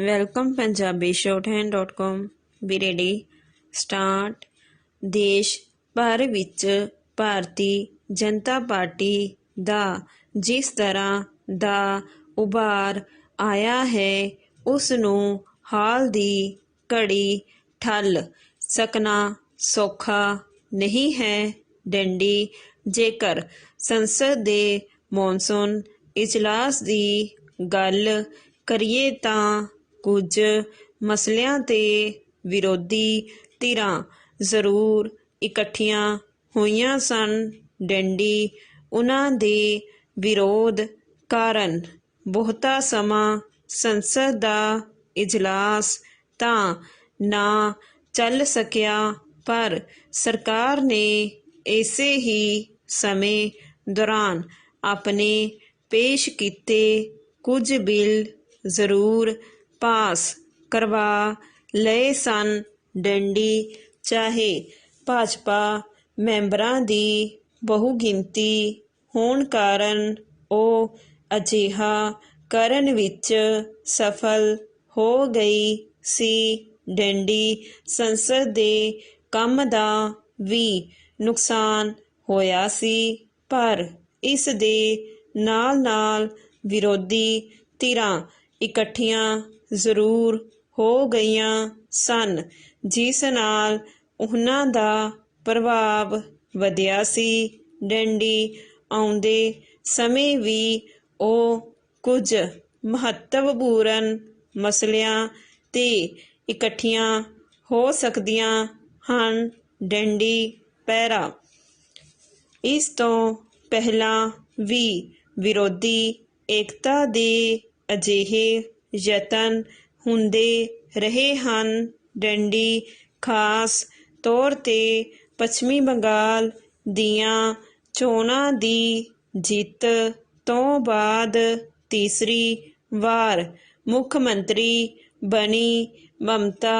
Welcome Punjabi shorthand.com ਵੀ ready start. ਦੇਸ਼ ਭਰ ਵਿੱਚ ਭਾਰਤੀ ਜਨਤਾ ਪਾਰਟੀ ਦਾ ਜਿਸ ਤਰ੍ਹਾਂ ਦਾ ਉਭਾਰ ਆਇਆ ਹੈ ਉਸ ਨੂੰ ਹਾਲ ਦੀ ਘੜੀ ਠੱਲ ਸਕਣਾ ਸੌਖਾ ਨਹੀਂ ਹੈ। ਡੰਡੀ ਜੇਕਰ ਸੰਸਦ ਦੇ ਮੌਨਸੂਨ ਇਜਲਾਸ ਦੀ ਗੱਲ ਕਰੀਏ ਤਾਂ ਕੁਝ ਮਸਲਿਆਂ 'ਤੇ ਵਿਰੋਧੀ ਧਿਰਾਂ ਜ਼ਰੂਰ ਇਕੱਠੀਆਂ ਹੋਈਆਂ ਸਨ। ਡੰਡੀ ਉਨ੍ਹਾਂ ਦੇ ਵਿਰੋਧ ਕਾਰਨ ਬਹੁਤਾ ਸਮਾਂ ਸੰਸਦ ਦਾ ਇਜਲਾਸ ਤਾਂ ਨਾ ਚੱਲ ਸਕਿਆ, ਪਰ ਸਰਕਾਰ ਨੇ ਇਸੇ ਹੀ ਸਮੇਂ ਦੌਰਾਨ ਆਪਣੇ ਪੇਸ਼ ਕੀਤੇ ਕੁਝ ਬਿੱਲ ਜ਼ਰੂਰ ਪਾਸ ਕਰਵਾ ਲਏ ਸਨ। ਡੰਡੀ ਚਾਹੇ ਭਾਜਪਾ ਮੈਂਬਰਾਂ ਦੀ ਬਹੁਗਿਣਤੀ ਹੋਣ ਕਾਰਨ ਉਹ ਅਜਿਹਾ ਕਰਨ ਵਿੱਚ ਸਫਲ ਹੋ ਗਈ ਸੀ। ਡੰਡੀ ਸੰਸਦ ਦੇ ਕੰਮ ਦਾ ਵੀ ਨੁਕਸਾਨ ਹੋਇਆ ਸੀ, ਪਰ ਇਸ ਦੇ ਨਾਲ-ਨਾਲ ਵਿਰੋਧੀ ਧਿਰਾਂ ਇਕੱਠੀਆਂ ਜ਼ਰੂਰ ਹੋ ਗਈਆਂ ਸਨ, ਜਿਸ ਨਾਲ ਉਹਨਾਂ ਦਾ ਪ੍ਰਭਾਵ ਵਧਿਆ ਸੀ। ਡੰਡੀ ਆਉਂਦੇ ਸਮੇਂ ਵੀ ਉਹ ਕੁਝ ਮਹੱਤਵਪੂਰਨ ਮਸਲਿਆਂ 'ਤੇ ਇਕੱਠੀਆਂ ਹੋ ਸਕਦੀਆਂ ਹਨ। ਡੰਡੀ ਪੈਰਾ ਇਸ ਤੋਂ ਪਹਿਲਾਂ ਵੀ ਵਿਰੋਧੀ ਏਕਤਾ ਦੇ ਅਜਿਹੇ ਯਤਨ ਹੁੰਦੇ ਰਹੇ ਹਨ। ਡੰਡੀ ਖਾਸ ਤੌਰ 'ਤੇ ਪੱਛਮੀ ਬੰਗਾਲ ਦੀਆਂ ਚੋਣਾਂ ਦੀ ਜਿੱਤ ਤੋਂ ਬਾਅਦ ਤੀਸਰੀ ਵਾਰ ਮੁੱਖ ਮੰਤਰੀ ਬਣੀ ਮਮਤਾ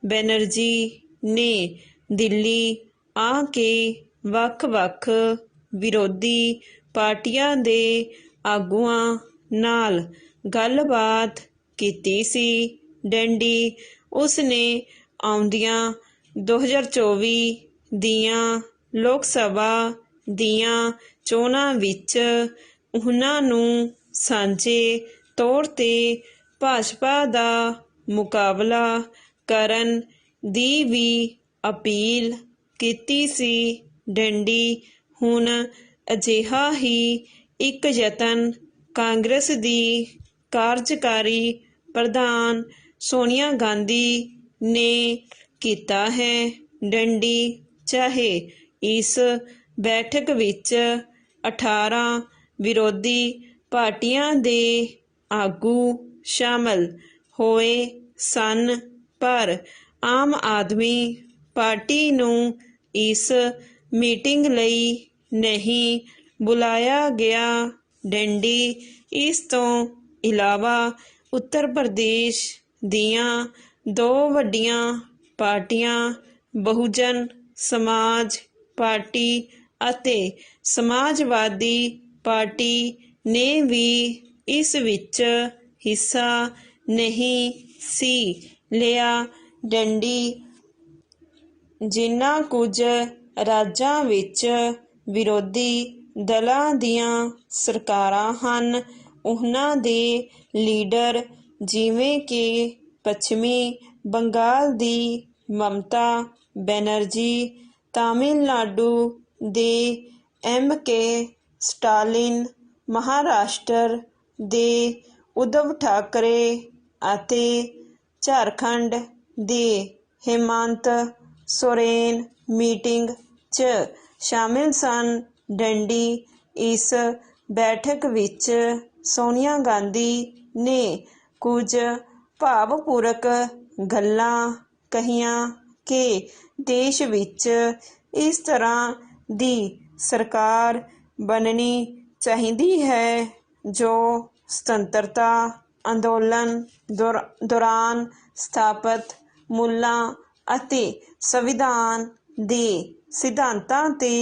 ਬੈਨਰਜੀ ਨੇ ਦਿੱਲੀ ਆ ਕੇ ਵੱਖ-ਵੱਖ ਵਿਰੋਧੀ ਪਾਰਟੀਆਂ ਦੇ ਆਗੂਆਂ ਨਾਲ ਗੱਲਬਾਤ ਕੀਤੀ ਸੀ। ਡੰਡੀ ਉਸ ਨੇ ਆਉਂਦੀਆਂ 2024 ਦੀਆਂ ਲੋਕ ਸਭਾ ਦੀਆਂ ਚੋਣਾਂ ਵਿੱਚ ਉਹਨਾਂ ਨੂੰ ਸਾਂਝੇ ਤੌਰ 'ਤੇ ਭਾਜਪਾ ਦਾ ਮੁਕਾਬਲਾ ਕਰਨ ਦੀ ਵੀ ਅਪੀਲ ਕੀਤੀ ਸੀ। ਡੰਡੀ ਹੁਣ ਅਜਿਹਾ ਹੀ ਇੱਕ ਯਤਨ ਕਾਂਗਰਸ ਦੀ ਕਾਰਜਕਾਰੀ ਪ੍ਰਧਾਨ ਸੋਨੀਆ ਗਾਂਧੀ ਨੇ ਕੀਤਾ ਹੈ। ਡੰਡੀ ਚਾਹੇ ਇਸ ਬੈਠਕ ਵਿੱਚ 18 ਵਿਰੋਧੀ ਪਾਰਟੀਆਂ ਦੇ ਆਗੂ ਸ਼ਾਮਲ ਹੋਏ ਸਨ, ਪਰ ਆਮ ਆਦਮੀ ਪਾਰਟੀ ਨੂੰ ਇਸ ਮੀਟਿੰਗ ਲਈ ਨਹੀਂ ਬੁਲਾਇਆ ਗਿਆ। ਡੰਡੀ ਇਸ ਤੋਂ ਇਲਾਵਾ ਉੱਤਰ ਪ੍ਰਦੇਸ਼ ਦੀਆਂ ਦੋ ਵੱਡੀਆਂ ਪਾਰਟੀਆਂ ਬਹੁਜਨ ਸਮਾਜ ਪਾਰਟੀ ਅਤੇ ਸਮਾਜਵਾਦੀ ਪਾਰਟੀ ਨੇ ਵੀ ਇਸ ਵਿੱਚ ਹਿੱਸਾ ਨਹੀਂ ਸੀ ਲਿਆ। ਡੰਡੀ ਜਿਨ੍ਹਾਂ ਕੁਝ ਰਾਜਾਂ ਵਿੱਚ ਵਿਰੋਧੀ ਦਲਾਂ ਦੀਆਂ ਸਰਕਾਰਾਂ ਹਨ, ਉਹਨਾਂ ਦੇ ਲੀਡਰ ਜਿਵੇਂ ਕਿ ਪੱਛਮੀ ਬੰਗਾਲ ਦੀ ਮਮਤਾ ਬੈਨਰਜੀ, ਤਾਮਿਲਨਾਡੂ ਦੇ MK ਸਟਾਲਿਨ, ਮਹਾਰਾਸ਼ਟਰ ਦੇ ਉਧਵ ਠਾਕਰੇ ਅਤੇ ਝਾਰਖੰਡ ਦੇ ਹੇਮੰਤ ਸੋਰੇਨ ਮੀਟਿੰਗ 'ਚ ਸ਼ਾਮਿਲ ਸਨ। ਡੰਡੀ ਇਸ ਬੈਠਕ ਵਿੱਚ ਸੋਨੀਆ ਗਾਂਧੀ ਨੇ ਕੁਝ ਭਾਵਪੂਰਕ ਗੱਲਾਂ ਕਹੀਆਂ ਕਿ ਦੇਸ਼ ਵਿੱਚ ਇਸ ਤਰ੍ਹਾਂ ਦੀ ਸਰਕਾਰ ਬਣਨੀ ਚਾਹੀਦੀ ਹੈ ਜੋ ਸੁਤੰਤਰਤਾ ਅੰਦੋਲਨ ਦੌਰਾਨ ਸਥਾਪਿਤ ਮੁੱਲਾਂ ਅਤੇ ਸੰਵਿਧਾਨ ਦੇ ਸਿਧਾਂਤਾਂ 'ਤੇ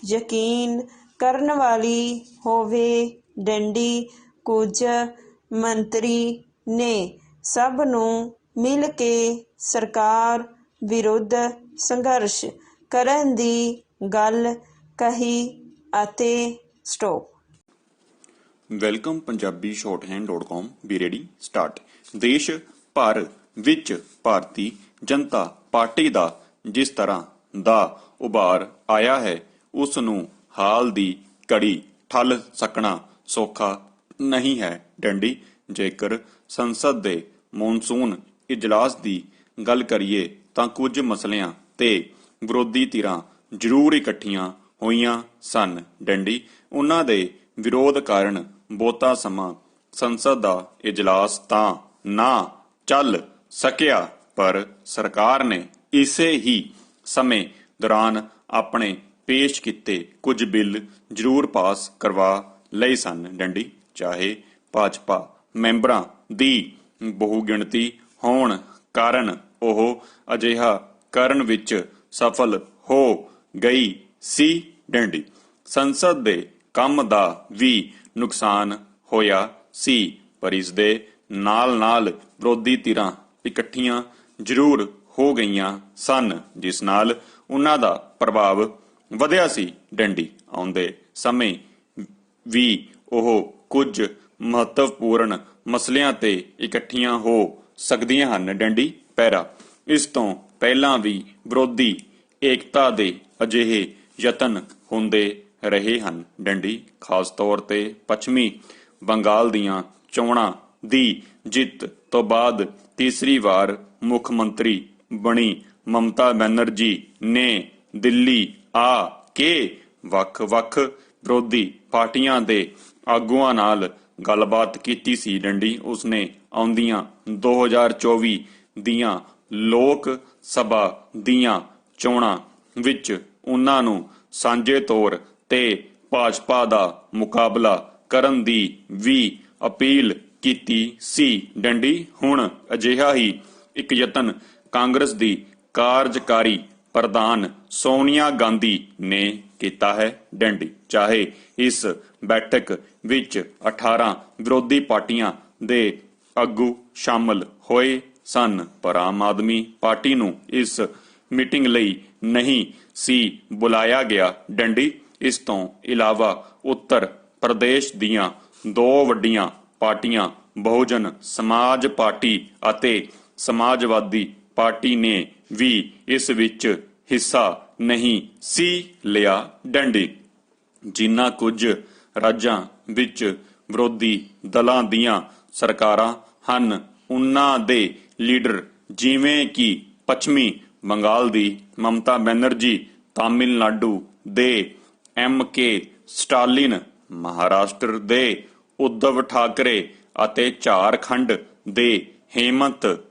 ਯਕੀਨ ਕਰਨ ਵਾਲੀ ਹੋਵੇ। ਡੰਡੀ ਕੁਝ ਮੰਤਰੀ ਨੇ ਸਭ ਨੂੰ ਮਿਲ ਕੇ ਸਰਕਾਰ ਵਿਰੁੱਧ ਸੰਘਰਸ਼ ਕਰਨ ਦੀ ਗੱਲ ਕਹੀ ਅਤੇ stop. Welcome Punjabi shorthand.com B ready start. ਦੇਸ਼ ਭਰ ਵਿੱਚ ਭਾਰਤੀ ਜਨਤਾ ਪਾਰਟੀ ਦਾ ਜਿਸ ਤਰ੍ਹਾਂ ਦਾ ਉਭਾਰ ਆਇਆ ਹੈ, ਉਸ ਨੂੰ ਹਾਲ ਦੀ ਘੜੀ ਠੱਲ ਸਕਣਾ ਸੌਖਾ ਨਹੀਂ ਹੈ। ਡੰਡੀ, ਜੇਕਰ ਸੰਸਦ ਦੇ ਮੌਨਸੂਨ ਇਜਲਾਸ ਦੀ ਗੱਲ ਕਰੀਏ ਤਾਂ ਕੁਝ ਮਸਲਿਆਂ ਤੇ ਵਿਰੋਧੀ ਧਿਰਾਂ ਜ਼ਰੂਰ ਇਕੱਠੀਆਂ ਹੋਈਆਂ ਸਨ। ਡੰਡੀ, ਉਹਨਾਂ ਦੇ ਵਿਰੋਧ ਕਾਰਨ ਬਹੁਤਾ ਸਮਾਂ ਸੰਸਦ ਦਾ ਇਜਲਾਸ ਤਾਂ ਨਾ ਚੱਲ ਸਕਿਆ, ਪਰ ਸਰਕਾਰ ਨੇ ਇਸੇ ਹੀ ਸਮੇਂ ਦੌਰਾਨ ਆਪਣੇ ਪੇਸ਼ ਕੀਤੇ ਕੁਝ ਬਿੱਲ ਜ਼ਰੂਰ ਪਾਸ ਕਰਵਾ ਲਏ ਸਨ। ਡੰਡੀ, ਚਾਹੇ ਭਾਜਪਾ ਮੈਂਬਰਾਂ ਦੀ ਬਹੁਗਿਣਤੀ ਹੋਣ ਕਾਰਨ ਉਹ ਅਜਿਹਾ ਕਰਨ ਵਿੱਚ ਸਫਲ ਹੋ ਗਈ ਸੀ। ਡੰਡੀ, ਸੰਸਦ ਦੇ ਕੰਮ ਦਾ ਵੀ ਨੁਕਸਾਨ ਹੋਇਆ ਸੀ, ਪਰ ਇਸ ਦੇ ਨਾਲ-ਨਾਲ ਵਿਰੋਧੀ ਧਿਰਾਂ ਇਕੱਠੀਆਂ ਜ਼ਰੂਰ ਹੋ ਗਈਆਂ ਸਨ, ਜਿਸ ਨਾਲ ਉਹਨਾਂ ਦਾ ਪ੍ਰਭਾਵ ਵਧਿਆ ਸੀ। ਡੰਡੀ, ਆਉਂਦੇ ਸਮੇਂ ਵੀ ਉਹ ਕੁਝ ਮਹੱਤਵਪੂਰਨ ਮਸਲਿਆਂ ਤੇ ਇਕੱਠੀਆਂ ਹੋ ਸਕਦੀਆਂ ਹਨ। ਡੰਡੀ, ਪੈਰਾ, ਇਸ ਤੋਂ ਪਹਿਲਾਂ ਵੀ ਵਿਰੋਧੀ ਏਕਤਾ ਦੇ ਅਜਿਹੇ ਯਤਨ ਹੁੰਦੇ ਰਹੇ ਹਨ। ਡੰਡੀ, ਖਾਸ ਤੌਰ ਤੇ ਪੱਛਮੀ ਬੰਗਾਲ ਦੀਆਂ ਚੋਣਾਂ ਦੀ ਜਿੱਤ ਤੋਂ ਬਾਅਦ ਤੀਸਰੀ ਵਾਰ ਮੁੱਖ ਮੰਤਰੀ ਬਣੀ ਮਮਤਾ ਬੈਨਰਜੀ ਨੇ ਦਿੱਲੀ ਆ ਕੇ ਵੱਖ-ਵੱਖ ਵਿਰੋਧੀ ਪਾਰਟੀਆਂ ਦੇ ਆਗੂਆਂ ਨਾਲ ਗੱਲਬਾਤ ਕੀਤੀ ਸੀ। ਡੰਡੀ, ਉਸਨੇ ਆਉਂਦੀਆਂ 2024 ਦੀਆਂ ਲੋਕ ਸਭਾ ਦੀਆਂ ਚੋਣਾਂ ਵਿੱਚ ਉਹਨਾਂ ਨੂੰ ਸਾਂਝੇ ਤੌਰ ਤੇ ਭਾਜਪਾ ਦਾ ਮੁਕਾਬਲਾ ਕਰਨ ਦੀ ਵੀ ਅਪੀਲ ਕੀਤੀ ਸੀ। ਡੰਡੀ, ਹੁਣ ਅਜਿਹਾ ਹੀ ਇੱਕ ਯਤਨ ਕਾਂਗਰਸ ਦੀ ਕਾਰਜਕਾਰੀ ਪ੍ਰਧਾਨ ਸੋਨੀਆ ਗਾਂਧੀ ਨੇ ਕੀਤਾ ਹੈ। ਡੰਡੀ, ਚਾਹੇ ਇਸ ਬੈਠਕ ਵਿੱਚ 18 ਵਿਰੋਧੀ ਪਾਰਟੀਆਂ ਦੇ ਆਗੂ ਸ਼ਾਮਲ ਹੋਏ ਸਨ, ਪਰ ਆਮ ਆਦਮੀ ਪਾਰਟੀ ਨੂੰ ਇਸ ਮੀਟਿੰਗ ਲਈ ਨਹੀਂ ਸੀ ਬੁਲਾਇਆ ਗਿਆ। ਡੰਡੀ, ਇਸ ਤੋਂ ਇਲਾਵਾ ਉੱਤਰ ਪ੍ਰਦੇਸ਼ ਦੀਆਂ ਦੋ ਵੱਡੀਆਂ ਪਾਰਟੀਆਂ ਬਹੁਜਨ ਸਮਾਜ ਪਾਰਟੀ ਅਤੇ ਸਮਾਜਵਾਦੀ ਪਾਰਟੀ ਨੇ ਵੀ ਇਸ ਵਿੱਚ ਹਿੱਸਾ ਨਹੀਂ ਸੀ ਲਿਆ। ਡੰਡੀ, ਜਿਨ੍ਹਾਂ ਕੁਝ ਰਾਜਾਂ ਵਿੱਚ ਵਿਰੋਧੀ ਦਲਾਂ ਦੀਆਂ ਸਰਕਾਰਾਂ ਹਨ, ਉਨ੍ਹਾਂ ਦੇ ਲੀਡਰ ਜਿਵੇਂ ਕਿ ਪੱਛਮੀ ਬੰਗਾਲ ਦੀ ਮਮਤਾ ਬੈਨਰਜੀ, ਤਾਮਿਲਨਾਡੂ ਦੇ MK ਸਟਾਲਿਨ, ਮਹਾਰਾਸ਼ਟਰ ਦੇ ਉद्धਵ ਠਾਕਰੇ ਅਤੇ ਝਾਰਖੰਡ ਦੇ ਹੇਮੰਤ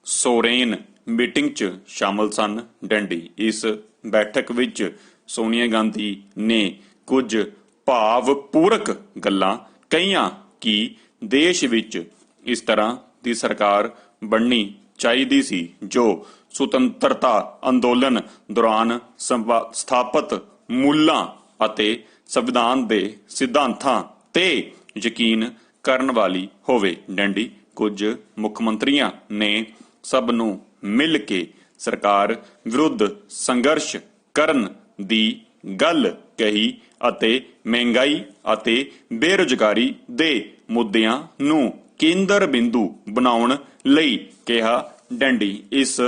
ਸੋਰੇਨ ਮੀਟਿੰਗ 'ਚ ਸ਼ਾਮਲ ਸਨ। ਡੰਡੀ, ਇਸ ਬੈਠਕ ਵਿੱਚ ਸੋਨੀਆ ਗਾਂਧੀ ਨੇ ਕੁਝ ਭਾਵਪੂਰਕ ਗੱਲਾਂ ਕਹੀਆਂ ਕਿ ਦੇਸ਼ ਵਿੱਚ ਇਸ ਤਰ੍ਹਾਂ ਦੀ ਸਰਕਾਰ ਬਣਨੀ ਚਾਹੀਦੀ ਸੀ ਜੋ ਸੁਤੰਤਰਤਾ ਅੰਦੋਲਨ ਦੌਰਾਨ ਸਥਾਪਿਤ ਮੁੱਲਾਂ ਅਤੇ ਸੰਵਿਧਾਨ ਦੇ ਸਿਧਾਂਤਾਂ ਤੇ ਯਕੀਨ ਕਰਨ ਵਾਲੀ ਹੋਵੇ। ਡੰਡੀ, ਕੁਝ ਮੁੱਖ ਮੰਤਰੀਆਂ ਨੇ ਸਭ ਨੂੰ ਮਿਲ ਕੇ ਸਰਕਾਰ ਵਿਰੁੱਧ ਸੰਘਰਸ਼ ਕਰਨ ਦੀ ਗੱਲ ਕਹੀ ਅਤੇ ਮਹਿੰਗਾਈ ਅਤੇ ਬੇਰੁਜ਼ਗਾਰੀ ਦੇ ਮੁੱਦਿਆਂ ਨੂੰ ਕੇਂਦਰ ਬਿੰਦੂ ਬਣਾਉਣ ਲਈ ਕਿਹਾ। ਡੰਡੀ, ਇਸ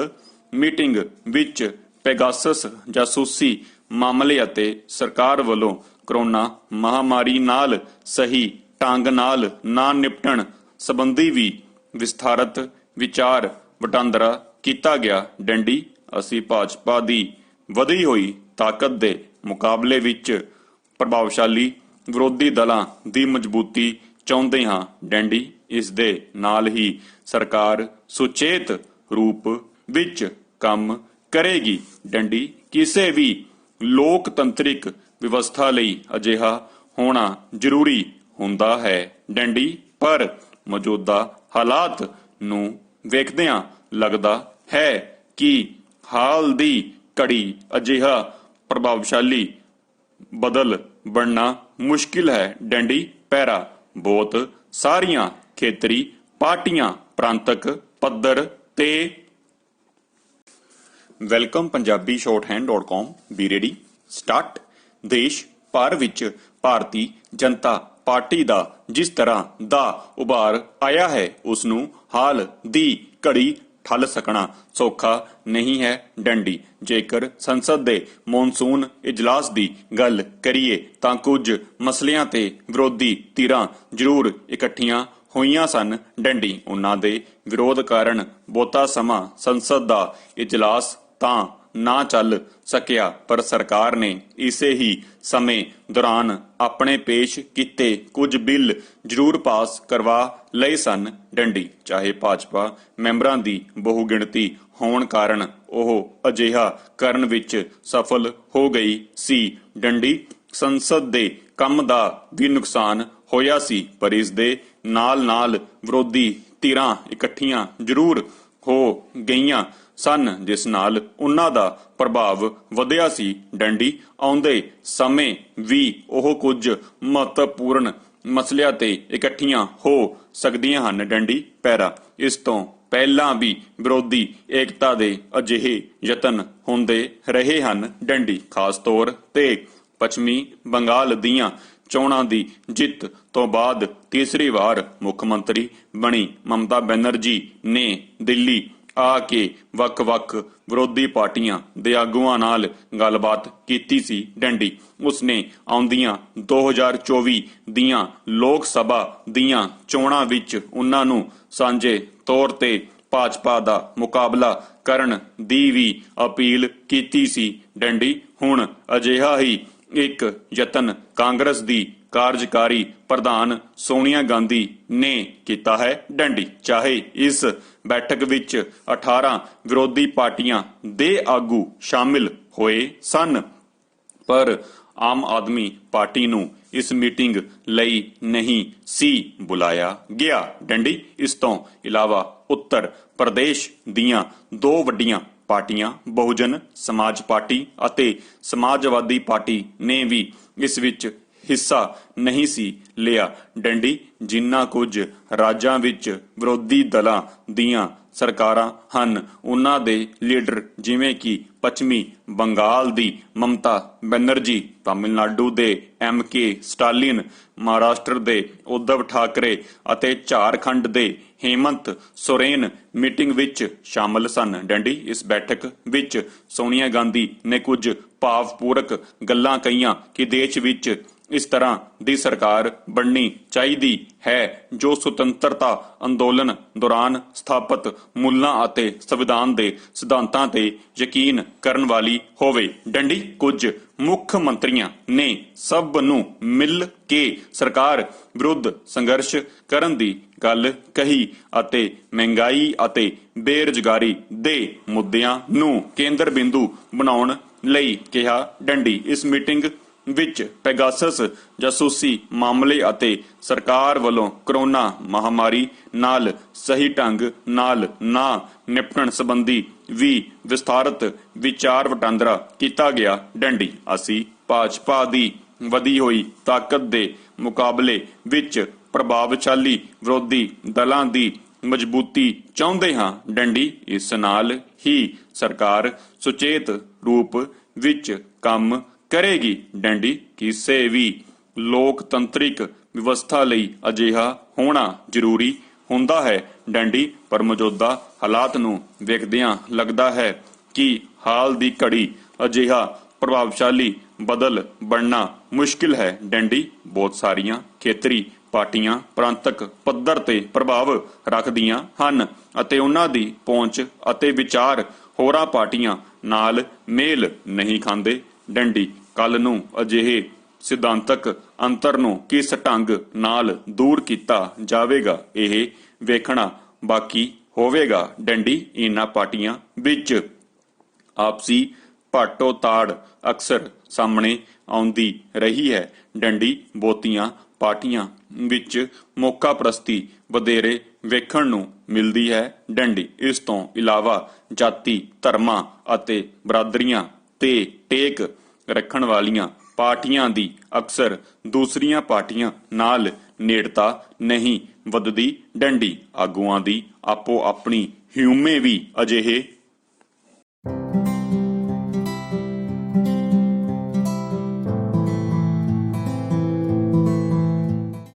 ਮੀਟਿੰਗ ਵਿੱਚ ਪੈਗਾਸਸ ਜਾਸੂਸੀ ਮਾਮਲੇ ਅਤੇ ਸਰਕਾਰ ਵੱਲੋਂ ਕਰੋਨਾ ਮਹਾਮਾਰੀ ਨਾਲ ਸਹੀ ਢੰਗ ਨਾਲ ਨਾ ਨਿਪਟਣ ਸੰਬੰਧੀ ਵੀ ਵਿਸਥਾਰਤ ਵਿਚਾਰ ਵਟਾਂਦਰਾ ਕੀਤਾ ਗਿਆ। ਡੰਡੀ, ਅਸੀਂ ਭਾਜਪਾ ਦੀ ਵਧੀ ਹੋਈ ਤਾਕਤ ਦੇ ਮੁਕਾਬਲੇ ਵਿੱਚ ਪ੍ਰਭਾਵਸ਼ਾਲੀ ਵਿਰੋਧੀ ਦਲਾਂ ਦੀ ਮਜ਼ਬੂਤੀ ਚਾਹੁੰਦੇ ਹਾਂ। ਡੰਡੀ, ਇਸ ਦੇ ਨਾਲ ਹੀ ਸਰਕਾਰ ਸੁਚੇਤ ਰੂਪ ਵਿੱਚ ਕੰਮ ਕਰੇਗੀ। ਡੰਡੀ, ਕਿਸੇ ਵੀ ਲੋਕਤੰਤਰਿਕ ਵਿਵਸਥਾ ਲਈ ਅਜਿਹਾ ਹੋਣਾ ਜ਼ਰੂਰੀ ਹੁੰਦਾ ਹੈ। ਡੰਡੀ, ਪਰ ਮੌਜੂਦਾ ਹਾਲਾਤ ਨੂੰ ਵੇਖਦਿਆਂ ਲੱਗਦਾ ਹੈ ਕਿ ਹਾਲ ਦੀ ਘੜੀ ਅਜਿਹਾ ਪ੍ਰਭਾਵਸ਼ਾਲੀ ਬਦਲ ਬਣਨਾ ਮੁਸ਼ਕਿਲ ਹੈ। ਡੰਡੀ, ਪੈਰਾ, ਬਹੁਤ ਸਾਰੀਆਂ ਖੇਤਰੀ ਪਾਰਟੀਆਂ ਪ੍ਰਾਂਤਕ ਪੱਧਰ ਤੇ। Welcome Punjabi shorthand.com B ready start. ਦੇਸ਼ ਭਰ ਵਿੱਚ ਭਾਰਤੀ ਜਨਤਾ ਪਾਰਟੀ ਦਾ ਜਿਸ ਤਰ੍ਹਾਂ ਦਾ ਉਭਾਰ ਆਇਆ ਹੈ, ਉਸ ਨੂੰ ਹਾਲ ਦੀ ਘੜੀ ਠੱਲ ਸਕਣਾ ਸੌਖਾ ਨਹੀਂ ਹੈ ਡੰਡੀ। ਜੇਕਰ ਸੰਸਦ ਦੇ ਮੌਨਸੂਨ ਇਜਲਾਸ ਦੀ ਗੱਲ ਕਰੀਏ ਤਾਂ ਕੁਝ ਮਸਲਿਆਂ ਤੇ ਵਿਰੋਧੀ ਧਿਰਾਂ ਜ਼ਰੂਰ ਇਕੱਠੀਆਂ ਹੋਈਆਂ ਸਨ ਡੰਡੀ। ਉਹਨਾਂ ਦੇ ਵਿਰੋਧ ਕਾਰਨ ਬਹੁਤਾ ਸਮਾਂ ਸੰਸਦ ਦਾ ਇਜਲਾਸ ਤਾਂ ਨਾ ਚੱਲ ਸਕਿਆ, ਪਰ ਸਰਕਾਰ ਨੇ ਇਸੇ ਹੀ ਸਮੇਂ ਦੌਰਾਨ ਆਪਣੇ ਪੇਸ਼ ਕੀਤੇ ਕੁਝ ਬਿੱਲ ਜ਼ਰੂਰ ਪਾਸ ਕਰਵਾ ਲਏ ਸਨ ਡੰਡੀ। ਚਾਹੇ ਭਾਜਪਾ ਮੈਂਬਰਾਂ ਦੀ ਬਹੁਗਿਣਤੀ ਹੋਣ ਕਾਰਨ ਉਹ ਅਜਿਹਾ ਕਰਨ ਵਿੱਚ ਸਫਲ ਹੋ ਗਈ ਸੀ ਡੰਡੀ। ਸੰਸਦ ਦੇ ਕੰਮ ਦਾ ਵੀ ਨੁਕਸਾਨ ਹੋਇਆ ਸੀ, ਪਰ ਇਸ ਦੇ ਨਾਲ-ਨਾਲ ਵਿਰੋਧੀ ਧਿਰਾਂ ਇਕੱਠੀਆਂ ਜ਼ਰੂਰ ਹੋ ਗਈਆਂ ਸਨ, ਜਿਸ ਨਾਲ ਉਹਨਾਂ ਦਾ ਪ੍ਰਭਾਵ ਵਧਿਆ ਸੀ ਡੰਡੀ। ਆਉਂਦੇ ਸਮੇਂ ਵੀ ਉਹ ਕੁਝ ਮਹੱਤਵਪੂਰਨ ਮਸਲਿਆਂ ਤੇ ਇਕੱਠੀਆਂ ਹੋ ਸਕਦੀਆਂ ਹਨ ਡੰਡੀ ਪੈਰਾ। ਇਸ ਤੋਂ ਪਹਿਲਾਂ ਵੀ ਵਿਰੋਧੀ ਏਕਤਾ ਦੇ ਅਜਿਹੇ ਯਤਨ ਹੁੰਦੇ ਰਹੇ ਹਨ ਡੰਡੀ। ਖਾਸ ਤੌਰ ਤੇ ਪੱਛਮੀ ਬੰਗਾਲ ਦੀਆਂ ਚੋਣਾਂ ਦੀ ਜਿੱਤ ਤੋਂ ਬਾਅਦ ਤੀਸਰੀ ਵਾਰ ਮੁੱਖ ਮੰਤਰੀ ਬਣੀ ਮਮਤਾ ਬੈਨਰਜੀ ਨੇ ਦਿੱਲੀ ਆ ਕੇ ਵੱਖ-ਵੱਖ ਵਿਰੋਧੀ ਪਾਰਟੀਆਂ ਦੇ ਆਗੂਆਂ ਨਾਲ ਗੱਲਬਾਤ ਕੀਤੀ ਸੀ ਡੰਡੀ। ਉਸਨੇ ਆਉਂਦੀਆਂ 2024 ਦੀਆਂ ਲੋਕ ਸਭਾ ਦੀਆਂ ਚੋਣਾਂ ਵਿੱਚ ਉਹਨਾਂ ਨੂੰ ਸਾਂਝੇ ਤੌਰ ਤੇ ਭਾਜਪਾ ਦਾ ਮੁਕਾਬਲਾ ਕਰਨ ਦੀ ਵੀ ਅਪੀਲ ਕੀਤੀ ਸੀ ਡੰਡੀ। ਹੁਣ ਅਜਿਹਾ ਹੀ ਇੱਕ ਯਤਨ ਕਾਂਗਰਸ ਦੀ ਕਾਰਜਕਾਰੀ ਪ੍ਰਧਾਨ ਸੋਨੀਆ ਗਾਂਧੀ ਨੇ ਕੀਤਾ ਹੈ ਡੰਡੀ। ਚਾਹੇ ਇਸ ਬੈਠਕ ਵਿੱਚ 18 ਵਿਰੋਧੀ ਪਾਰਟੀਆਂ ਦੇ ਆਗੂ ਸ਼ਾਮਿਲ ਹੋਏ ਸਨ, ਪਰ ਆਮ ਆਦਮੀ ਪਾਰਟੀ ਨੂੰ ਇਸ ਮੀਟਿੰਗ ਲਈ ਨਹੀਂ ਸੀ ਬੁਲਾਇਆ ਗਿਆ ਡੰਡੀ। ਇਸ ਤੋਂ ਇਲਾਵਾ ਉੱਤਰ ਪ੍ਰਦੇਸ਼ ਦੀਆਂ ਦੋ ਵੱਡੀਆਂ ਪਾਰਟੀਆਂ ਬਹੁਜਨ ਸਮਾਜ ਪਾਰਟੀ ਅਤੇ ਸਮਾਜਵਾਦੀ ਪਾਰਟੀ ਨੇ ਵੀ ਇਸ ਵਿੱਚ ਹਿੱਸਾ ਨਹੀਂ ਸੀ ਲਿਆ ਡੰਡੀ। ਜਿਨ੍ਹਾਂ ਕੁਝ ਰਾਜਾਂ ਵਿੱਚ ਵਿਰੋਧੀ ਦਲਾਂ ਦੀਆਂ ਸਰਕਾਰਾਂ ਹਨ, ਉਹਨਾਂ ਦੇ ਲੀਡਰ ਜਿਵੇਂ ਕਿ ਪੱਛਮੀ ਬੰਗਾਲ ਦੀ ਮਮਤਾ ਬੈਨਰਜੀ, ਤਾਮਿਲਨਾਡੂ ਦੇ MK ਸਟਾਲਿਨ, ਮਹਾਰਾਸ਼ਟਰ ਦੇ ਉद्धਵ ਠਾਕਰੇ ਅਤੇ ਝਾਰਖੰਡ ਦੇ ਹੇਮੰਤ ਸੋਰੇਨ ਮੀਟਿੰਗ ਵਿੱਚ ਸ਼ਾਮਲ ਸਨ ਡੰਡੀ। ਇਸ ਬੈਠਕ ਵਿੱਚ ਸੋਨੀਆ ਗਾਂਧੀ ਨੇ ਕੁਝ ਭਾਵਪੂਰਕ ਗੱਲਾਂ ਕਹੀਆਂ ਕਿ ਦੇਸ਼ ਵਿੱਚ ਇਸ ਤਰ੍ਹਾਂ ਦੀ ਸਰਕਾਰ ਬਣਨੀ ਚਾਹੀਦੀ ਹੈ ਜੋ ਸੁਤੰਤਰਤਾ ਅੰਦੋਲਨ ਦੌਰਾਨ ਸਥਾਪਿਤ ਮੁੱਲਾਂ ਅਤੇ ਸੰਵਿਧਾਨ ਦੇ ਸਿਧਾਂਤਾਂ ਤੇ ਯਕੀਨ ਕਰਨ ਵਾਲੀ ਹੋਵੇ ਡੰਡੀ। ਕੁਝ ਮੁੱਖ ਮੰਤਰੀਆਂ ਨੇ ਸਭ ਨੂੰ ਮਿਲ ਕੇ ਸਰਕਾਰ ਵਿਰੁੱਧ ਸੰਘਰਸ਼ ਕਰਨ ਦੀ ਗੱਲ ਕਹੀ ਅਤੇ ਮਹਿੰਗਾਈ ਅਤੇ ਬੇਰੁਜ਼ਗਾਰੀ ਦੇ ਮੁੱਦਿਆਂ ਨੂੰ ਕੇਂਦਰ ਬਿੰਦੂ ਬਣਾਉਣ ਲਈ ਕਿਹਾ ਡੰਡੀ। ਇਸ ਮੀਟਿੰਗ ਵਿੱਚ ਪੈਗਾਸਸ ਜਾਸੂਸੀ ਮਾਮਲੇ ਅਤੇ ਸਰਕਾਰ ਵੱਲੋਂ ਕਰੋਨਾ ਮਹਾਮਾਰੀ ਨਾਲ ਸਹੀ ਢੰਗ ਨਾਲ ਨਾ ਨਿਪਟਣ ਸੰਬੰਧੀ ਵੀ ਵਿਸਥਾਰਤ ਵਿਚਾਰ ਵਟਾਂਦਰਾ ਕੀਤਾ ਗਿਆ ਡੰਡੀ। ਅਸੀਂ ਭਾਜਪਾ ਦੀ ਵਧੀ ਹੋਈ ਤਾਕਤ ਦੇ ਮੁਕਾਬਲੇ ਵਿੱਚ ਪ੍ਰਭਾਵਸ਼ਾਲੀ ਵਿਰੋਧੀ ਦਲਾਂ ਦੀ ਮਜ਼ਬੂਤੀ ਚਾਹੁੰਦੇ ਹਾਂ ਡੰਡੀ। ਇਸ ਨਾਲ ਹੀ ਸਰਕਾਰ ਸੁਚੇਤ ਰੂਪ ਵਿੱਚ ਕੰਮ ਕਰੇਗੀ ਡੰਡੀ। ਕਿਸੇ ਵੀ ਲੋਕਤੰਤਰਿਕ ਵਿਵਸਥਾ ਲਈ ਅਜਿਹਾ ਹੋਣਾ ਜ਼ਰੂਰੀ ਹੁੰਦਾ ਹੈ ਡੰਡੀ, ਪਰ ਮੌਜੂਦਾ ਹਾਲਾਤ ਨੂੰ ਵੇਖਦਿਆਂ ਲੱਗਦਾ ਹੈ ਕਿ ਹਾਲ ਦੀ ਘੜੀ ਅਜਿਹਾ ਪ੍ਰਭਾਵਸ਼ਾਲੀ ਬਦਲ ਬਣਨਾ ਮੁਸ਼ਕਿਲ ਹੈ ਡੰਡੀ। ਬਹੁਤ ਸਾਰੀਆਂ ਖੇਤਰੀ ਪਾਰਟੀਆਂ ਪ੍ਰਾਂਤਕ ਪੱਧਰ ਤੇ ਪ੍ਰਭਾਵ ਰੱਖਦੀਆਂ ਹਨ ਅਤੇ ਉਹਨਾਂ ਦੀ ਪਹੁੰਚ ਅਤੇ ਵਿਚਾਰ ਹੋਰਾਂ ਪਾਰਟੀਆਂ ਨਾਲ ਮੇਲ ਨਹੀਂ ਖਾਂਦੇ ਡੰਡੀ। ਕੱਲ ਨੂੰ ਅਜਿਹੇ ਸਿਧਾਂਤਕ ਅੰਤਰ ਨੂੰ ਕਿਸ ਢੰਗ ਨਾਲ ਦੂਰ ਕੀਤਾ ਜਾਵੇਗਾ, ਇਹ ਵੇਖਣਾ ਬਾਕੀ ਹੋਵੇਗਾ ਡੰਡੀ। ਇਹਨਾਂ ਪਾਰਟੀਆਂ ਵਿੱਚ ਆਪਸੀ ਭਾਟੋ ਤਾੜ ਅਕਸਰ ਸਾਹਮਣੇ ਆਉਂਦੀ ਰਹੀ ਹੈ ਡੰਡੀ। ਬਹੁਤੀਆਂ ਪਾਰਟੀਆਂ ਵਿੱਚ ਮੌਕਾ ਪ੍ਰਸਤੀ ਵਧੇਰੇ ਵੇਖਣ ਨੂੰ ਮਿਲਦੀ ਹੈ ਡੰਡੀ। ਇਸ ਤੋਂ ਇਲਾਵਾ ਜਾਤੀ ਧਰਮਾਂ ਅਤੇ ਬਰਾਦਰੀਆਂ ਤੇ ਟੇਕ ਰੱਖਣ ਵਾਲੀਆਂ ਪਾਰਟੀਆਂ ਦੀ ਅਕਸਰ ਦੂਸਰੀਆਂ ਪਾਰਟੀਆਂ ਨਾਲ ਨੇੜਤਾ ਨਹੀਂ ਵੱਧਦੀ ਡੰਡੀ। ਆਗੂਆਂ ਦੀ ਆਪੋ ਆਪਣੀ ਹਿਊਮੇ ਵੀ ਅਜਿਹੇ